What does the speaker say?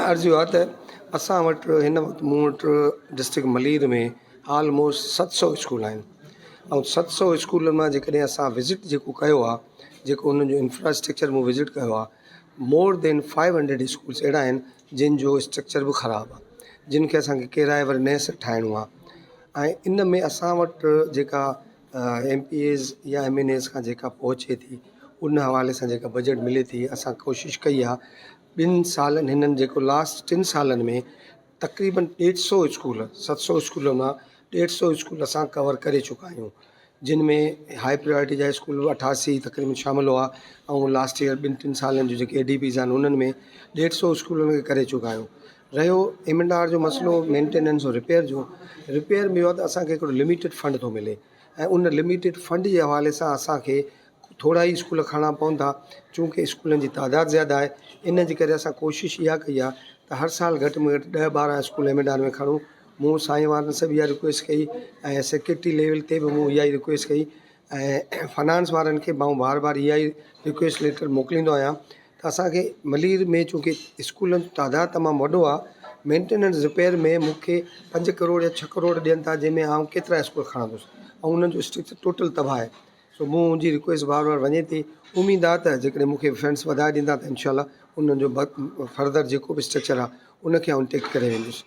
अर्ज़ु आहे त असां वटि हिन वक़्तु मूं वटि डिस्ट्रिक्ट मलीर में ऑलमोस्ट 700 स्कूल आहिनि ऐं 700 स्कूलनि मां जेकॾहिं असां विज़िट जेको कयो आहे, जेको उन्हनि जो इंफ्रास्ट्रक्चर मूं विज़िट कयो आहे, मोर देन 500 स्कूल्स अहिड़ा आहिनि जिन जो स्ट्रक्चर बि ख़राबु आहे, जिन खे असांखे किराए वरी नए सां ठाहिणो आहे। ऐं इन में असां वटि जेका MPAs या MNAs खां जेका पहुचे थी, उन हवाले सां जेका बजट मिले थी, असां कोशिशि कई आहे 2 सालनि हिननि जेको लास्ट 3 सालनि में तक़रीबन 150 स्कूल, 700 स्कूल मां 150 स्कूल असां कवर करे चुका आहियूं, जिन में हाई प्रायोरिटी जा स्कूल 88 तक़रीबन शामिल हुआ ऐं लास्ट ईयर 2-3 सालनि जो जेके ADPs आहिनि उन्हनि में 150 स्कूलनि खे करे चुका आहियूं। रहियो M&R जो मसइलो मेंटेनेंस और रिपेयर में इहो आहे त असांखे हिकिड़ो लिमिटेड फंड थो मिले ऐं उन लिमिटेड फंड जे हवाले सां असांखे थोरा ई स्कूल खणणा पवंदा, चूंकि स्कूलनि जी तादादु ज़्यादा आहे। इन जे करे असां कोशिशि इहा कई आहे त हर साल घटि में घटि 10-12 स्कूल M&R में खणूं। मूं साईं वारनि से बि इहा रिक्वेस्ट कई ऐं सेक्रेटरी लेवल ते बि मूं इहा ई रिक्वेस्ट कई ऐं फाइनेंस वारनि खे मां बार बार इहा ई रिक्वेस्ट लेटर मोकिलींदो आहियां त असांखे मलीर में चूंकि स्कूलनि जो तादादु तमामु वॾो आहे, मेंटेनेंस रिपेयर में मूंखे 5 करोड़ या 6 करोड़ ॾियनि था, जंहिंमें आउं केतिरा स्कूल खणंदुसि ऐं उन्हनि जो स्ट्रक्चर टोटल तबाह आहे। सो मुंहिंजी रिक्वेस्ट बार बार वञे थी, उमेदु आहे त जेकॾहिं मूंखे फंड्स वधाए ॾींदा त इनशाला उन्हनि जो फर्दर जेको बि स्ट्रक्चर आहे उनखे आउं टेक करे वेंदुसि।